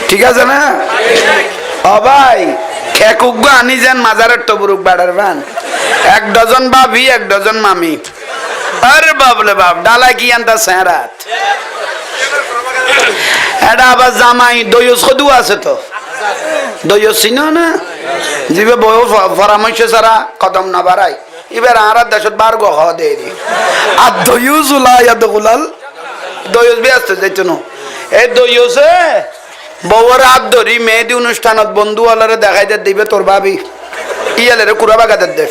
ঠিক আছে না? ও ভাই খেকুক আনি যান মাজারের টবরুক বাড়ার বান 1 ডজন ভাবি 1 ডজন মামি। আরে বাবলে বাপ ডালা কি আনতা সেরাত এটা আবার জামাই দইস কদু আছে তো দইস চিনো না জিবে বয় পরামর্শ ছাড়া কদম না বাড়াই এবার আর দেশত বার গহ দে দি আর দইস উলাই আদগুলাল দইস ব্যস্ত যাইতো না এই দইসে বউর হাত ধরি মেহেদি অনুষ্ঠানত বন্ধু আলারে দেখাই দিবে তোর ভাবি ইয়ালের কুড়া বাগাতে দে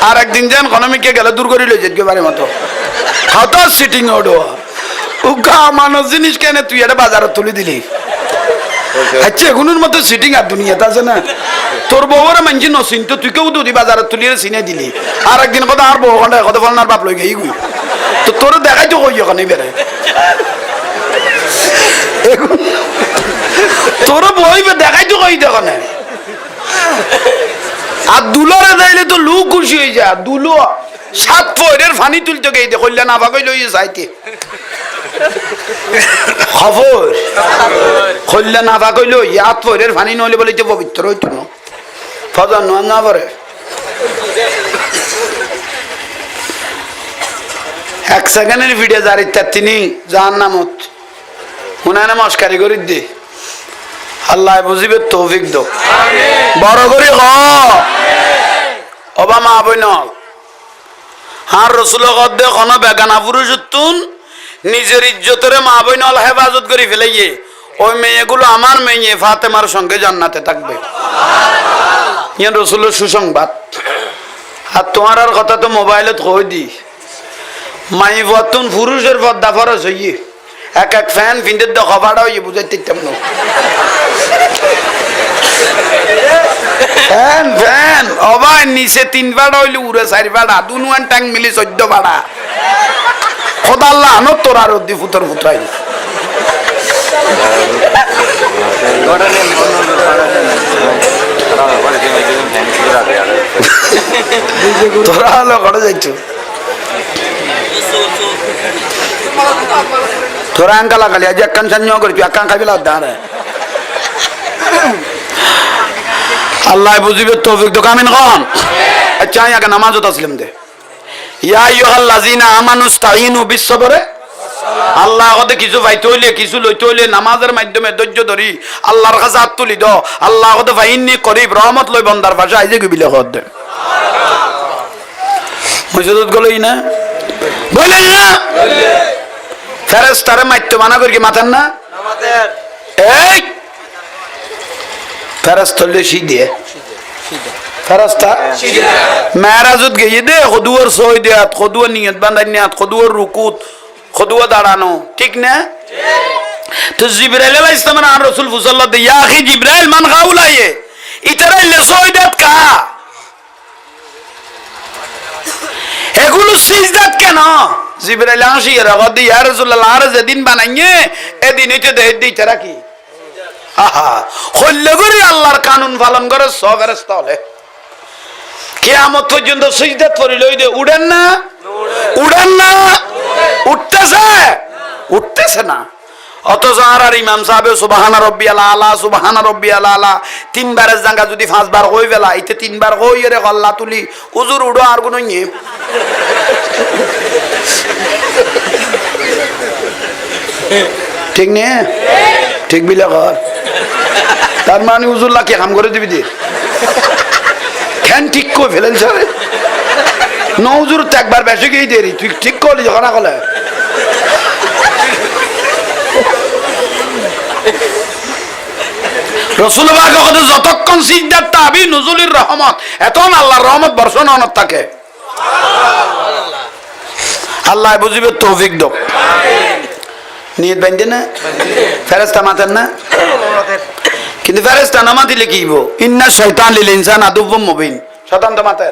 আর একদিন যান কনমিকে গেলে দূর করে লই যেতে পারে মতো কত সিটিং ওডো উগা মানুষ জিনিস কেন তুই এটা বাজারে তুলে দিলি আচ্ছা এগুলোর মতো সিটিং আর দুনিয়াতে আছে না তোর বউরে মানছি নসিন তো তুই কেউ দুদি বাজারে তুলিয়ে চিনে দিলি আর একদিন কথা আর বউ ঘন্টা কথা ফলনার বাপ লই গেই তো তোর দেখাই তো কই ওখানে বেড়ে তোর বই দেখাই তো কই দেখানে আর দুলোরে যাইলে তো লু খুশি হয়ে যা দুলো 7 ফয়ের ফানি তুলতে গেই দে কইলা না ভাগই লইয়ে যাইতে খবর কইলা না ভাগই লই 8 ফয়ের ফানি নইলে বলে যে পবিত্র হইতো না ফজর না পড়ে 1 সেকেন্ডের ভিডিও জারি তিনি জাহান্নামত হুনানে মস্কারি করি দে আল্লাহ বুঝিবে তৌফিক দাও বড় করে হ ওবা মা বইন আর রসুল কদ্দে কোন বেগানা পুরুষ তুন নিজের ইজ্জতের মা বইন হেফাজত করে ফেলাইয়ে ওই মেয়েগুলো আমার মেয়ে ফাতেমার সঙ্গে জান্নাতে থাকবে ইয়ে রসুলের সুসংবাদ আর তোমার আর কথা তো মোবাইলত কই দি মাই ফতুন পুরুষের পর্দা ফরজ হইয়ে এক এক ফ্যান ফিন্দের দ খবরটা হইয়ে বুঝাইতে তেমন ফ্যান ফ্যান অবাই নিচে 3 বাড়া হইলে উড়ে 4 বাড়া দুনুয়ান টাং মিলি 14 বাড়া খোদা আল্লাহ আনো তোর আর দি ফুতর ফুতরাই তোরা হলো করে যাইছো তোরা আঙ্কা লাগালি আজ একখান সান্য করবি একখান খাবি লাভ দাঁড়ে আল্লাহ বুঝিবে তৌফিক তো কামিন কম আচ্ছা আগে নামাজত আসলাম দে ইয়া আইয়ুহাল্লাযিনা আমানুস্তাঈনু বিস-সাবরি আল্লাহ ওদের কিছু পাইতে হইলে কিছু লইতে হইলে নামাজের মাধ্যমে ধৈর্য ধরি আল্লাহর কাছে হাত তুলি দাও আল্লাহ ওদের ফাইন্নি করিব রহমত লই বন্দার পাশে আইজে গবিলে হদ দে মসজিদত গলই না বলে না ফেরেশতারে মাইতে মানা করি মাথার না আমাদের এই ফেরেশতা লেশি দিয়ে ফেরেশতা মেরাজত গিয়ে দে খুদুয়ার সই দেয়াত খুদুয়ার নিয়ত বান্দার নিয়ত খুদুয়ার রুকুত খুদুয়া দাঁড়ানো ঠিক না তো জিবরাইল আলাইহিস সালাম আর রাসূল সাল্লাল্লাহু আলাইহি ইয়া আখি জিবরাইল মান গাউলায়ে ইতারা লেসই দেত কা এগুলো সিজদাত কেন জিবরাইল আসি রাগদি ইয়া রাসূলুল্লাহ আর যেদিন বানাইয়ে এদিন এতে দেই দিই তারা কি আহা হল্লে করে আল্লাহর কানুন পালন করে সব ফেরেশতা হলে কিয়ামত পর্যন্ত সিজদাত করি লই দে উড়েন না উঠতেছে না অথচ আর ইমাম সাহেব সুবহান রাব্বিয়াল আলা সুবহান রাব্বিয়াল আলা 3 বারের জায়গা যদি 5 বার কই ফেলা এতে 3 বার কই রে আল্লাহ তুলি হুজুর উড়ো আর গুণ নিয়ে ঠিক নে ঠিক বিলা কর তার মানে হুজুরলা কি কাম করে দিবি দে কেন ঠিক কই ফেলেন স্যার নজর তো একবার বেশি গিয়ে দেরি তুই ঠিক করলি যখন কলে রাসূলুল্লাহ কত যতক্ষণ সিজদাত তাবি নুজুলির রহমত এতন আল্লাহর রহমত বর্ষণ অনত থাকে আল্লাহ বুঝিবে তৌফিক দাও আমিন নিয়ত বাঁধে না ফেরেশতা মাতেন না কিন্তু ফেরেশতা না মাতিলে কি হইব ইন্না শাইতান লিল ইনসান আদুউম মুবিন শয়তান তো মাতে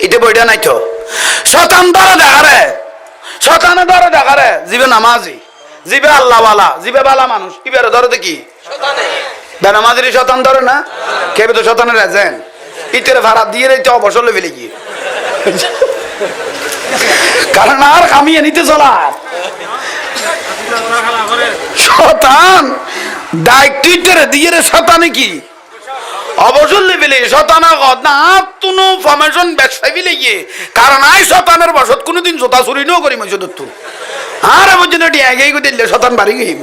ইতে বইটা নাই তো শয়তান ধরে দেখারে জিবে নামাজি জিবে আল্লাহ ওয়ালা জিবে বালা মানুষ ইবারে ধরে কি শয়তানে বেনামাজির শয়তান ধরে না কেবে তো শয়তানের এজেন্ট ইতেরে ভাড়া দিয়ে রে তো বসলে ফেলে কি কারণ আর কামিয়ে নিতে চলা শয়তান দায়িত্ব দিয়ে রে শতানে কি অবসর লেভেলে শতানা কত না তুনো ফরমেশন ব্যবসায় বিলে গিয়ে কারণ আই শতানের বসত কোনোদিন জোতা চুরি ন করি মজুদ তু আর পর্যন্ত টিয়া গিয়ে দিলে শতান বাড়ি গিয়ে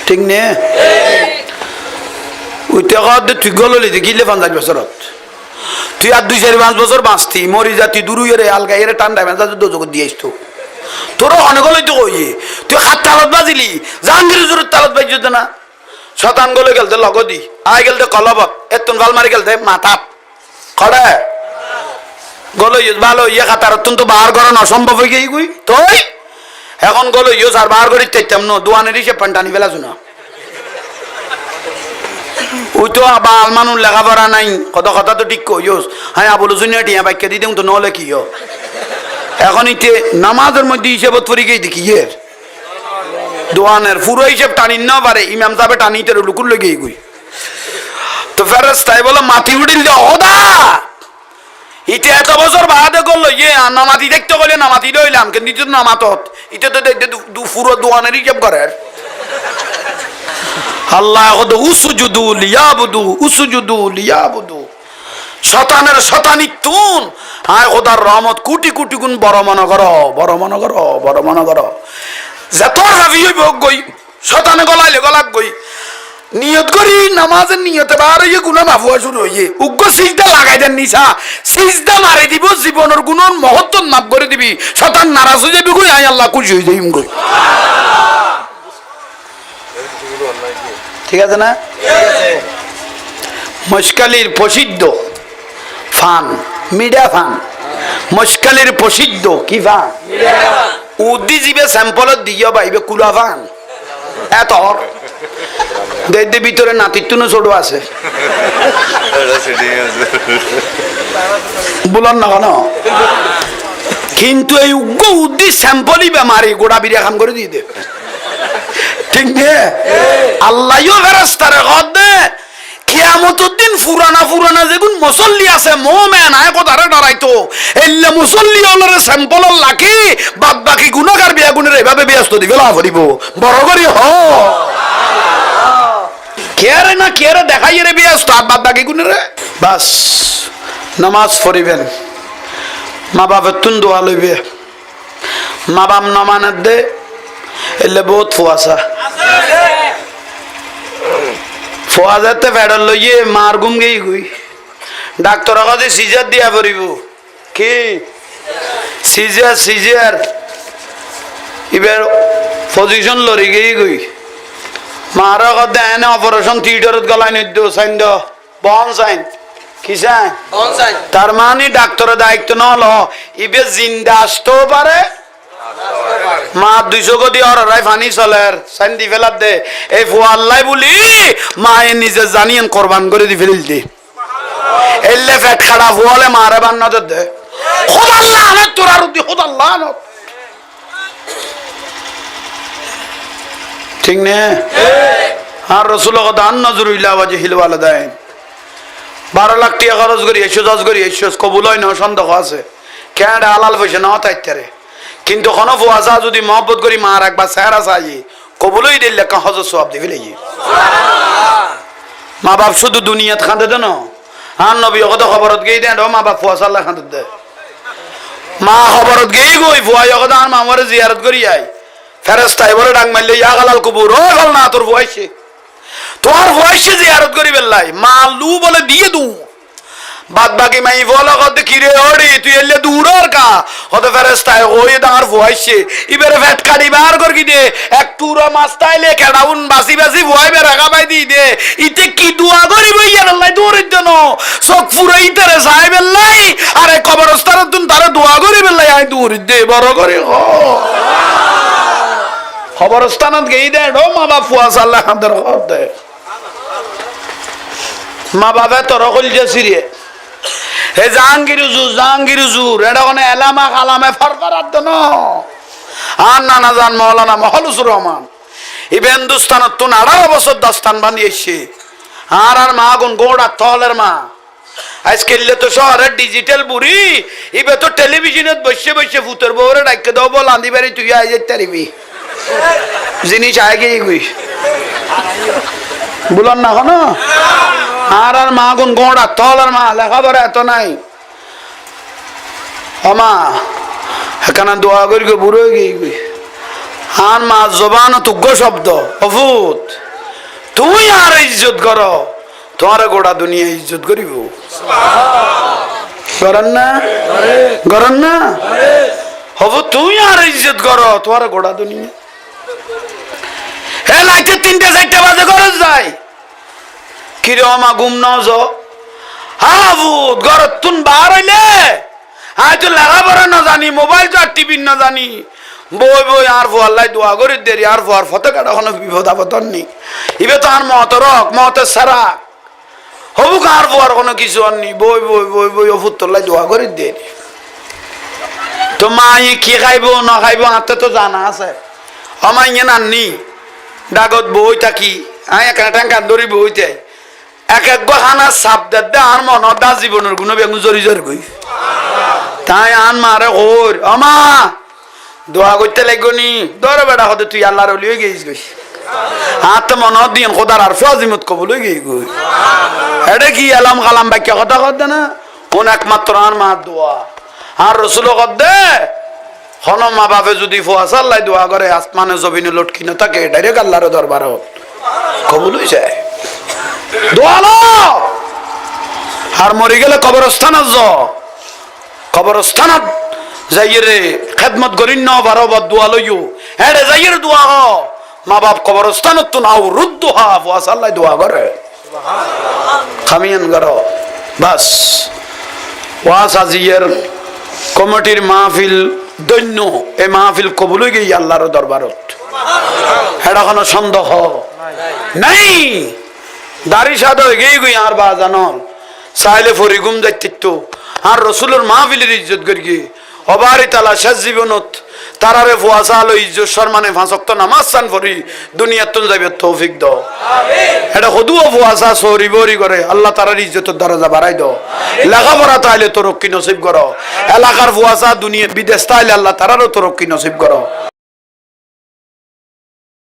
ঠিক নে ওই টাকা তুই গলি দেখিলে 50 বছরত তুই আর 2-4-5 বছর বাঁচতি মরি জাতি দুরুয়ের আলগাইয়ের টান্ডা ভেজা দোজক দিয়েছ তো তোর অনেক হলে তো কই তুই হাত তালত বাজিলি জাহাঙ্গীর জোর তালত বাজিত না শতান গলে গেলতে লগদি আই গেলতে কলবত এতন ভাল মারি গেলতে মাথাত খড়ে গলো ভালো ইয়ে খাতার তো বার করানো অসম্ভব হয়ে গিয়ে গুই তুই এখন গলো ইয়ে আর বার করি চাইতাম না দোয়ানের হিসেব পান্টানি ফেলা শুনা ওই তো আবার মানুষ লেখাপড়া নাই কথা তো ঠিক কইস হ্যাঁ আবুল শুনিয়া টিয়া বাক্য দিতে তো নহলে কি এখন ইতে নামাজের মধ্যে হিসেবত পড়ি গিয়ে দেখি এর দোয়ানের পুরো হিসেব টানিন না পারে ইমাম সাহেব টানিতে লুকুর লেগে গুই তো ফেরেশতাই বলে মাটি উঠিল যে ওদা ইতে এত বছর বাদে করলো ইয়ে নামাতি দেখতে গেলে নামাতি লইলাম কিন্তু নামাতত ইতে তো দেখতে পুরো দোয়ানের হিসেব করে আল্লাহ উসুজুদু লিয়াবুদু উসুজুদু লিয়াবুদু শতানের শতানিতুন আয় খোদার রহমত কোটি কোটি গুণ বড় মনে করো বড় মনে করো বড় মনে করো যত হাবি হইব গই শতানে গলাইলে গলাক গই নিয়ত করি নামাজের নিয়তে বার হইয়ে গুনাহ মাফ হওয়া শুরু হইয়ে উগ্র সিজদা লাগাই দেন নিসা সিজদা মারি দিব জীবনের গুণন মহত্ব মাফ করে দিবি শতান নারাজ হয়ে যাবি কই আয় আল্লাহ খুশি হয়ে যাইম কই ঠিক আছে না মশকালির প্রসিদ্ধ ফান মিডিয়া ফান মশকালির প্রসিদ্ধ কি ফান উদ্দি জিবে স্যাম্পলত দিয়ে পাইবে কুলা ফান এত দেড় ভিতরে নাতিত্ব ছোট আছে বলার না কেন কিন্তু এই উগ্র উদ্দি স্যাম্পলই বেমারি গোড়া বিরিয়া খাম করে দিয়ে দেবে ঠিক নে আল্লাহও ফেরেশতারে কদে কিয়ামতের দিন পুরানা যেগুন মুসল্লি আছে মুমিন আয় কোদারে ডরাইতো এল্লা মুসল্লি হলরে স্যাম্পল লাকি বাদ বাকি গুনাহগার বিয়া গুণের এভাবে ব্যস্ত দিবে লাভ করিব বড় করি হ কেরে না কেরে দেখাই রে ব্যস্ত বাদ বাকি গুণের বাস নামাজ পড়িবেন মা বাবার তুন দোয়া লইবে মা বাপ নমানের দে এলে বহুত ফুয়াশা ফুয়াজাতে ফেডার লইয়ে মার গুম গেই গুই ডাক্তার কাছে সিজার দিয়া পড়িব কি সিজার এবার পজিশন লড়ি গেই গুই মার কাছে এনে অপারেশন থিয়েটারত গলাই নিদ সাইন দ বন সাইন কি সাইন তার মানে ডাক্তারের দায়িত্ব নল ইবে জিন্দা আসতেও পারে মা 200 কোটি অরাই ফানি চলের সাইন দি ফেলার দে এই ফুয়াল্লাই বলি মায়ে নিজে জানিয়েন কোরবান করে দি ফেলিল দি এলে ফেট খাড়া ফুয়ালে মারে বান্না দে খোদ আল্লাহ না তোরা রুদি খোদ আল্লাহ না ঠিক নে আর রাসূল দান নজরুল্লাহ ওয়াজহিল ওয়ালাদাইন 12 লাখ টাকা খরচ করি এসো কবুল হয় না সন্দেহ আছে কেন হালাল পয়সা না তাইতারে কিন্তু কোন ফুয়াজা যদি মহব্বত করি মার একবার চেহারা চাই কবুলই দিলে কা হজর সওয়াব দিবে লাগি মা বাপ শুধু দুনিয়াত খান্দে দেন আর নবী কত খবরত গই দেন মা বাপ ফুয়াজা আল্লাহ খান্দে দে মা খবরত গই গই ফুয়া কত আর মামরে জিয়ারত করি আই ফেরেশতা এবারে ডাক মারলে ইয়া গালাল কবুর ও গল না তোর ফুয়াইছে তোর ফুয়াইছে জিয়ারত করি বেল্লাই মা লু বলে দিয়ে দু বাদ বাকি মাই বলা কত কিরে ওড়ি তুই এলে দূরর কা কত ফেরেশতায় ওই দাঁড় ফুয়াইছে ইবেরে ফেট কাটি বার কর কি দে এক টুরা মাছ তাইলে কেডাউন বাসি ফুয়াইবে রাখা পাই দি দে ইতে কি দোয়া করি বইয়া আল্লাহ দূরের জন্য চোখ ফুরাইতে রে সাহেবেল্লাই আরে কবরস্থানে তুন তারে দোয়া করি বেল্লাই আই দূর দে বড় করে হ কবরস্থানত গই দে ও মা বাপ ফুয়াস আল্লাহ হামদের কর দে মা বাবা তোর কল জেসিরে হে জাহাঙ্গীর হুজুর এটা কোন এলামা কালামে ফরফরাত দন আর নানা জান মাওলানা মহলুসুর রহমান ইবে হিন্দুস্তানত তুন 18 বছর দাস্তান বানিয়েছে আর মা গুন গোড়া তলের মা আজকাল তো শহরের ডিজিটাল বুড়ি ইবে তো টেলিভিশনত বসে ভূতের বউরে ডাকে দাও বল আন্দি বাড়ি তুই আই যেতে পারবি জিনিস আগে গই বলুন না কোনো আর আর মা গুন গোড়া তল আর মা লেখাপড়া এত নাই আমা এখানে দোয়া করি বুড়ো গিয়ে গই আর মা জবান তুগ্য শব্দ অভূত তুই আর ইজ্জত কর তোমার গোড়া দুনিয়া ইজ্জত করিব করেন না করেন না হব তুই আর ইজ্জত কর তোমার গোড়া দুনিয়া হে লাইতে 3-4 বাজে ঘরে যাই কিরে আমা ঘুম না যো হাবুত ঘর তুন বার হইলে আয় তো লেখাপড়া না জানি মোবাইল তো আর টিভি না জানি বই বই আর আল্লাহ দোয়া করি দেরি আর ফতে কাটা কোনো বিপদ আপদ নেই ইবে তো আর মতের সারা হবুক আর কোনো কিছু আর নি বই বই বই বই অফুত্তল্লাই দোয়া করি দেরি তো মা কি খাইব না খাইব হাতে তো জানা আছে আমার ইয়ে নাননি ডাগত বই থাকি এখানে টাঙ্কার ধরি বইতে এক খানা সাপ দে আর মন দা জীবনের গুণ বেগুন জরি জরি গই তাই আন মারে ওর আমা দোয়া করতে লাগবো নি ধরে বেড়া হতে তুই আল্লাহর ওলি হয়ে গেছিস গই হাত মন দিন খোদার আর ফাজিমত কবুল হয়ে গেই গই এটা কি আলাম কালাম বাক্য কথা কর না কোন একমাত্র আর মা দোয়া আর রসুল কর দে হন মা বাপে যদি ফুয়াস আল্লাহ দোয়া করে আসমানে জমিনে লটকি না থাকে ডাইরেক্ট আল্লাহর দরবার কবুল হয়ে যায় দোয়া লো আর মরে গেলে কবরস্থানত কবরস্থানত যাইরে খেদমত করিন না বারো বার দোয়া লইও হ্যাঁ যাইয়ের দোয়া হ মা বাপ কবরস্থানত তো নাও রুদ্ধ হা ফুয়াস আল্লাহ দোয়া করে খামিয়ান করো বাস ওয়াস আজিয়ের কমিটির মাহফিল দৈন্য এই মাহফিল কবুল হয়ে গিয়ে আল্লাহর দরবারত এটা কোনো সন্দেহ নাই দাড়ি সাদ হয়ে গিয়ে গই আর বা জানল চাইলে ফরি ঘুম যাইতো আর রসুলের মাহফিলের ইজ্জত করি গিয়ে অবারি তালা শেষ জীবনত তারারে ফুয়াশা আলো ইজ্জত সম্মানে ফাঁসক্ত নামাজ চান ফরি দুনিয়াত তুন যাবে তৌফিক দাও এটা সদুও ফুয়াশা সরি বরি করে আল্লাহ তারার ইজ্জতের দরজা বাড়াই দাও লেখাপড়া তাইলে তরক্কি নসিব করো এলাকার ফুয়াশা দুনিয়া বিদেশ তাইলে আল্লাহ তারারও তরক্কি নসিব করো